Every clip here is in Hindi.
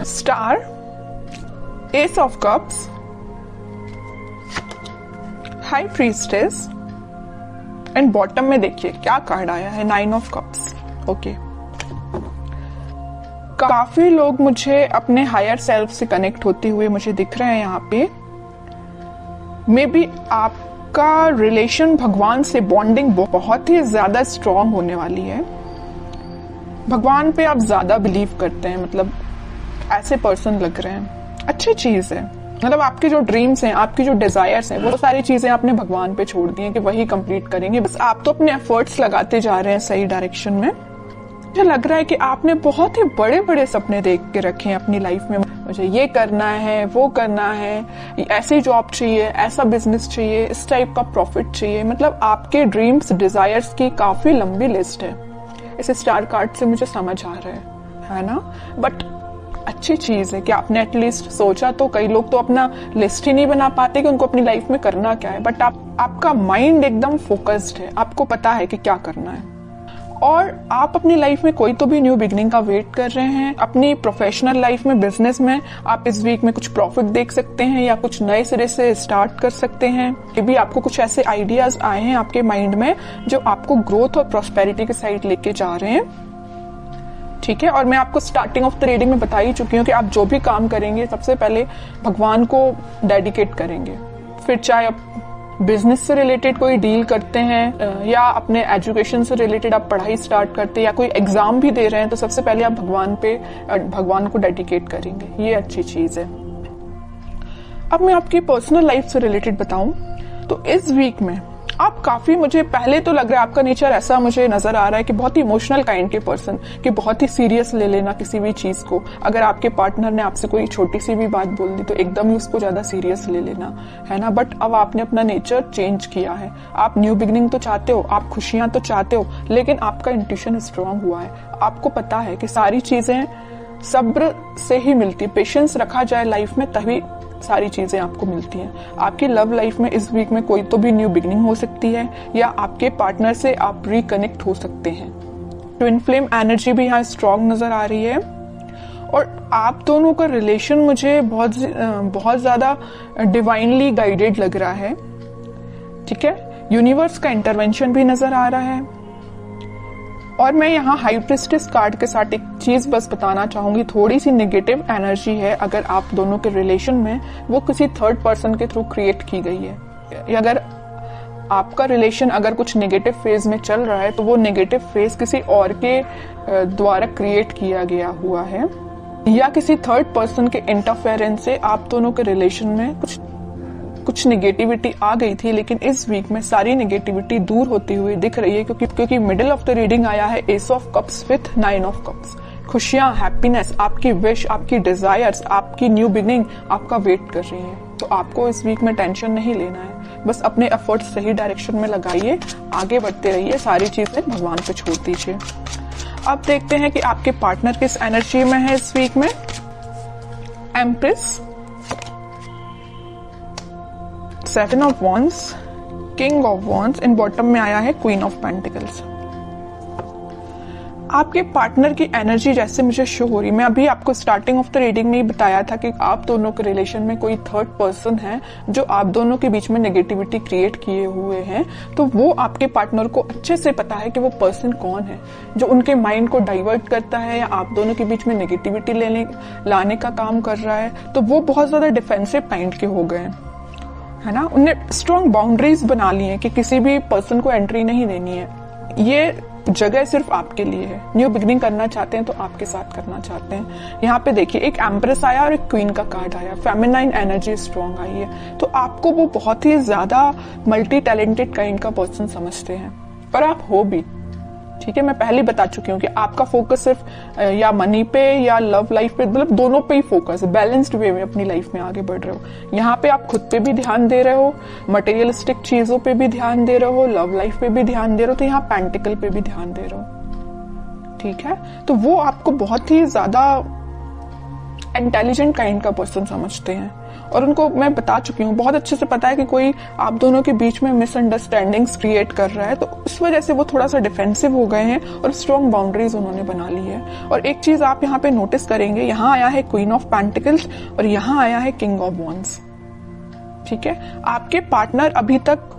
Star, S of cups, high priestess and bottom में देखिए क्या कार्ड आया है, 9 ऑफ कप्स। ओके, काफी लोग मुझे अपने हायर सेल्फ से कनेक्ट होते हुए मुझे दिख रहे हैं यहाँ पे। मे बी आपका रिलेशन भगवान से बॉन्डिंग बहुत ही ज्यादा स्ट्रांग होने वाली है। भगवान पे आप ज्यादा बिलीव करते हैं, मतलब ऐसे पर्सन लग रहे हैं। अच्छी चीज है, मतलब आपके जो ड्रीम्स हैं, आपकी जो डिजायर्स हैं, वो सारी चीजें आपने भगवान पे छोड़ दी हैं कि वही कंप्लीट करेंगे। बस आप तो अपने एफर्ट्स लगाते जा रहे हैं सही डायरेक्शन में। मुझे लग रहा है कि आपने बहुत ही बड़े बड़े सपने देख के रखे हैं अपनी लाइफ में। मुझे ये करना है, वो करना है, ऐसी जॉब चाहिए, ऐसा बिजनेस चाहिए, इस टाइप का प्रॉफिट चाहिए। मतलब आपके ड्रीम्स, डिजायर्स की काफी लंबी लिस्ट है। इस स्टार कार्ड से मुझे समझ आ रहा है ना। बट अच्छी चीज है कि आपने एटलीस्ट सोचा। तो कई लोग तो अपना लिस्ट ही नहीं बना पाते कि उनको अपनी लाइफ में करना क्या है। बट आपका माइंड एकदम फोकस्ड है, आपको पता है कि क्या करना है। और आप अपनी लाइफ में कोई तो भी न्यू बिगनिंग का वेट कर रहे हैं। अपनी प्रोफेशनल लाइफ में, बिजनेस में आप इस वीक में कुछ प्रॉफिट देख सकते हैं या कुछ नए सिरे से स्टार्ट कर सकते हैं। ये भी आपको कुछ ऐसे आइडियाज आए हैं आपके माइंड में जो आपको ग्रोथ और प्रॉस्पेरिटी के साइड लेके जा रहे हैं। ठीक है, और मैं आपको स्टार्टिंग ऑफ द रीडिंग में बता ही चुकी हूँ कि आप जो भी काम करेंगे सबसे पहले भगवान को डेडिकेट करेंगे। फिर चाहे आप बिजनेस से रिलेटेड कोई डील करते हैं या अपने एजुकेशन से रिलेटेड आप पढ़ाई स्टार्ट करते हैं या कोई एग्जाम भी दे रहे हैं, तो सबसे पहले आप भगवान को डेडिकेट करेंगे। ये अच्छी चीज है। अब मैं आपकी पर्सनल लाइफ से रिलेटेड बताऊं तो इस वीक में आप काफी, मुझे पहले तो लग रहा है आपका नेचर ऐसा मुझे नजर आ रहा है कि बहुत ही इमोशनल काइंड के पर्सन, कि बहुत ही सीरियस ले लेना किसी भी चीज को। अगर आपके पार्टनर ने आपसे कोई छोटी सी भी बात बोल दी तो एकदम ही उसको ज्यादा सीरियस ले लेना, है ना। बट अब आपने अपना नेचर चेंज किया है। आप न्यू बिगनिंग तो चाहते हो, आप खुशियां तो चाहते हो, लेकिन आपका इंट्यूशन स्ट्रांग हुआ है। आपको पता है कि सारी चीजें सब्र से ही मिलती, पेशेंस रखा जाए लाइफ में तभी सारी चीजें आपको मिलती हैं। आपकी लव लाइफ में इस वीक में कोई तो भी न्यू बिगनिंग हो सकती है या आपके पार्टनर से आप रिकनेक्ट हो सकते हैं। ट्विन फ्लेम एनर्जी भी यहाँ स्ट्रांग नजर आ रही है। और आप दोनों का रिलेशन मुझे बहुत ज्यादा डिवाइनली गाइडेड लग रहा है। ठीक है, यूनिवर्स का इंटरवेंशन भी नजर आ रहा है। और मैं यहाँ हाई प्रीस्टेस कार्ड के साथ एक चीज बस बताना चाहूंगी, थोड़ी सी नेगेटिव एनर्जी है अगर आप दोनों के रिलेशन में, वो किसी थर्ड पर्सन के थ्रू क्रिएट की गई है। अगर आपका रिलेशन अगर कुछ नेगेटिव फेज में चल रहा है तो वो नेगेटिव फेज किसी और के द्वारा क्रिएट किया गया हुआ है या किसी थर्ड पर्सन के इंटरफेरेंस से आप दोनों के रिलेशन में कुछ नेगेटिविटी आ गई थी। लेकिन इस वीक में सारी नेगेटिविटी दूर होती हुई दिख रही है क्योंकि मिडिल ऑफ द रीडिंग आया है S of cups with 9 of cups. खुशियां, हैप्पीनेस, आपकी विश, आपकी डिजायर्स, आपकी न्यू बिगनिंग आपका वेट कर रही है। तो आपको इस वीक में टेंशन नहीं लेना है, बस अपने एफर्ट्स सही डायरेक्शन में लगाइए, आगे बढ़ते रहिए, सारी चीजें भगवान पे छोड़ दीजिए। अब देखते हैं कि आपके पार्टनर किस एनर्जी में है इस वीक में। Empress, 7 of wands, king of wands, in bottom में आया है क्वीन ऑफ पेंटिकल्स। आपके पार्टनर की एनर्जी जैसे मुझे शो हो रही, मैं अभी आपको स्टार्टिंग ऑफ द रीडिंग में ही बताया था कि आप दोनों के रिलेशन में कोई थर्ड पर्सन है जो आप दोनों के बीच में नेगेटिविटी क्रिएट किए हुए हैं। तो वो आपके पार्टनर को अच्छे से पता है कि वो पर्सन कौन है जो उनके माइंड को डाइवर्ट करता है या आप दोनों के बीच में नेगेटिविटी लाने का काम कर रहा है। तो वो बहुत ज्यादा डिफेंसिव काइंड के हो गए, है ना। उनने स्ट्रॉन्ग बाउंड्रीज बना ली है कि किसी भी पर्सन को एंट्री नहीं देनी है। ये जगह सिर्फ आपके लिए है। न्यू बिगनिंग करना चाहते हैं तो आपके साथ करना चाहते हैं। यहाँ पे देखिए एक एम्प्रेस आया और एक क्वीन का कार्ड आया, फेमिनाइन एनर्जी स्ट्रॉन्ग आई है। तो आपको वो बहुत ही ज्यादा मल्टी टैलेंटेड काइंड का पर्सन समझते हैं और आप हो भी। ठीक है, मैं पहले बता चुकी हूँ कि आपका फोकस सिर्फ या मनी पे या लव लाइफ पे, मतलब दोनों पे ही फोकस है। बैलेंस्ड वे में अपनी लाइफ में आगे बढ़ रहे हो। यहाँ पे आप खुद पे भी ध्यान दे रहे हो, मटेरियलिस्टिक चीजों पे भी ध्यान दे रहे हो, लव लाइफ पे भी ध्यान दे रहे हो, तो यहाँ पेंटिकल पे भी ध्यान दे रहे हो। ठीक है, तो वो आपको बहुत ही ज्यादा इंटेलिजेंट काइंड का पर्सन समझते हैं, और उनको मैं बता चुकी हूँ, बहुत अच्छे से पता है कि कोई आप दोनों के बीच में मिसअंडरस्टैंडिंग्स क्रिएट कर रहा है, तो इस वजह से वो थोड़ा सा डिफेंसिव हो गए हैं और स्ट्रॉन्ग बाउंड्रीज उन्होंने बना ली है। और एक चीज आप यहाँ पे नोटिस करेंगे, यहाँ आया है क्वीन ऑफ पेंटिकल्स और यहाँ आया है किंग ऑफ वॉन्ड्स। ठीक है, आपके पार्टनर अभी तक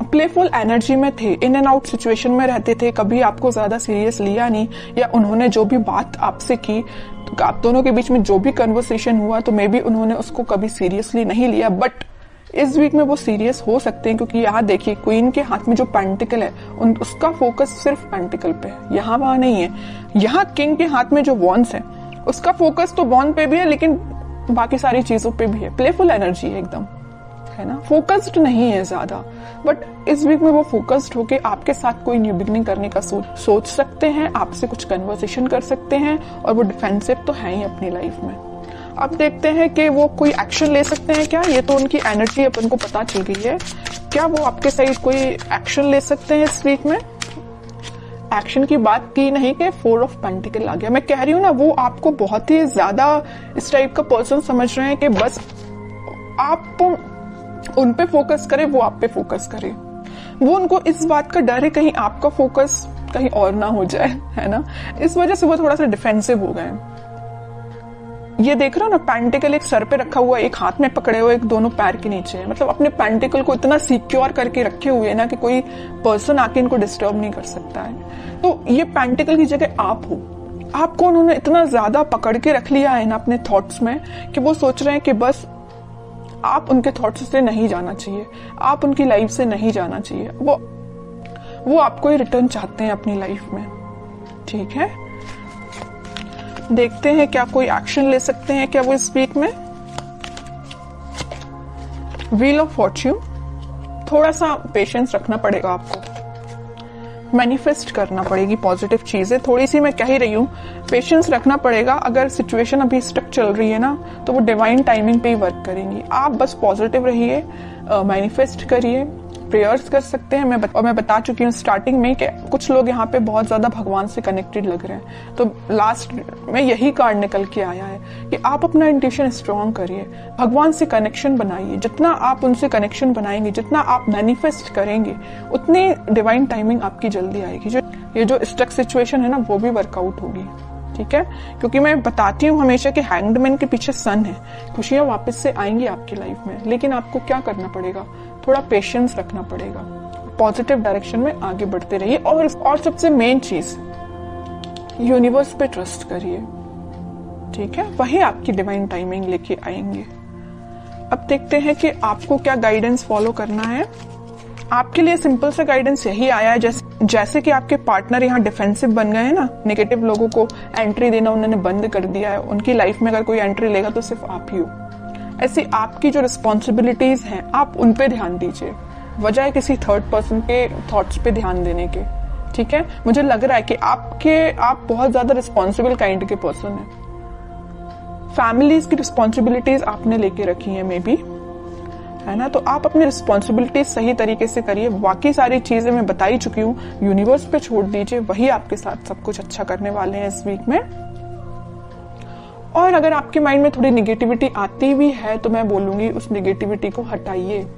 प्लेफुल एनर्जी में थे, इन एंड आउट सिचुएशन में रहते थे, कभी आपको ज्यादा सीरियस लिया नहीं, या उन्होंने जो भी बात आपसे की, तो आप दोनों के बीच में जो भी कन्वर्सेशन हुआ तो मे बी उन्होंने उसको कभी सीरियसली नहीं लिया। बट इस वीक में वो सीरियस हो सकते हैं, क्योंकि यहाँ देखिए क्वीन के हाथ में जो पेंटिकल है उसका फोकस सिर्फ पेंटिकल पे है, यहाँ वहां नहीं है। यहाँ किंग के हाथ में जो वॉन्ड्स है उसका फोकस तो वॉन्ड पे भी है, लेकिन बाकी सारी चीजों पे भी है। प्लेफुल एनर्जी है एकदम, है ना, फोकस्ड नहीं है ज्यादा। बट इस वीक में वो फोकस्ड होके आपके साथ कोई न्यू बिगनिंग करने का सोच सकते हैं, आपसे कुछ कन्वर्सेशन कर सकते हैं, और वो डिफेंसिव तो है ही अपनी लाइफ में। अब देखते हैं कि वो कोई एक्शन ले सकते हैं क्या। ये तो उनकी एनर्जी अपन को पता चल गई है, क्या वो आपके साइड कोई एक्शन ले सकते हैं इस वीक में। एक्शन की बात की नहीं कि 4 ऑफ पेंटिकल आ गया। मैं कह रही हूँ ना, वो आपको बहुत ही ज्यादा इस टाइप का पर्सन समझ रहे हैं कि बस आप उन पे फोकस करें, वो आप पे फोकस करें। वो उनको इस बात का डर है कहीं आपका फोकस कहीं और ना हो जाए, है ना, इस वजह से वो थोड़ा सा डिफेंसिव हो गए। ये देख रहे हो ना, पेंटिकल एक सर पे रखा हुआ, एक हाथ में पकड़े हुए, एक दोनों पैर के नीचे है। मतलब अपने पेंटिकल को इतना सिक्योर करके रखे हुए है ना कि कोई पर्सन आके इनको डिस्टर्ब नहीं कर सकता है। तो ये पेंटिकल की जगह आप हो, आपको उन्होंने इतना ज्यादा पकड़ के रख लिया है ना अपने थॉट्स में कि वो सोच रहे हैं कि बस आप उनके थॉट्स से नहीं जाना चाहिए, आप उनकी लाइफ से नहीं जाना चाहिए। वो आपको ही रिटर्न चाहते हैं अपनी लाइफ में। ठीक है, देखते हैं क्या कोई एक्शन ले सकते हैं क्या वो इस वीक में। व्हील ऑफ फॉर्च्यून, थोड़ा सा पेशेंस रखना पड़ेगा आपको, मैनिफेस्ट करना पड़ेगी पॉजिटिव चीजें। थोड़ी सी मैं कह ही रही हूँ, पेशेंस रखना पड़ेगा। अगर सिचुएशन अभी स्टक चल रही है ना, तो वो डिवाइन टाइमिंग पे ही वर्क करेंगी। आप बस पॉजिटिव रहिए, मैनिफेस्ट करिए, प्रेयर्स कर सकते हैं। मैं बता चुकी हूँ स्टार्टिंग में कि कुछ लोग यहाँ पे बहुत ज्यादा भगवान से कनेक्टेड लग रहे हैं, तो लास्ट में यही कार्ड निकल के आया है कि आप अपना इंट्यूशन स्ट्रॉन्ग करिए, भगवान से कनेक्शन बनाइए। जितना आप उनसे कनेक्शन बनाएंगे, जितना आप मैनिफेस्ट करेंगे, उतनी डिवाइन टाइमिंग आपकी जल्दी आएगी। ये जो स्टक सिचुएशन है ना, वो भी वर्कआउट होगी। ठीक है, क्योंकि मैं बताती हूँ हमेशा कि हैंग्ड मैन के पीछे सन है, खुशियां वापस से आएंगी आपकी लाइफ में। लेकिन आपको क्या करना पड़ेगा, थोड़ा पेशेंस रखना पड़ेगा, पॉजिटिव डायरेक्शन में आगे बढ़ते रहिए। और सबसे मेन चीज, यूनिवर्स पे ट्रस्ट करिए। ठीक है, वही आपकी डिवाइन टाइमिंग लेके आएंगे। अब देखते हैं कि आपको क्या गाइडेंस फॉलो करना है। आपके लिए सिंपल सा गाइडेंस यही आया है, जैसे कि आपके पार्टनर यहाँ डिफेंसिव बन गए हैं ना, नेगेटिव लोगों को एंट्री देना उन्होंने बंद कर दिया है, उनकी लाइफ में अगर कोई एंट्री लेगा तो सिर्फ आप ही हो। ऐसी आपकी जो रिस्पॉन्सिबिलिटीज हैं, आप उन पे ध्यान दीजिए, बजाय किसी थर्ड पर्सन के थॉट्स पे ध्यान देने के। ठीक है, मुझे लग रहा है कि आप बहुत ज्यादा रिस्पॉन्सिबल काइंड के पर्सन हैं। फैमिलीज की रिस्पॉन्सिबिलिटीज आपने लेके रखी है, मे बी, है ना, तो आप अपनी रिस्पॉन्सिबिलिटीज सही तरीके से करिए। बाकी सारी चीजें मैं बता ही चुकी हूँ, यूनिवर्स पे छोड़ दीजिए, वही आपके साथ सब कुछ अच्छा करने वाले हैं इस वीक में। और अगर आपके माइंड में थोड़ी निगेटिविटी आती भी है तो मैं बोलूंगी उस निगेटिविटी को हटाइए।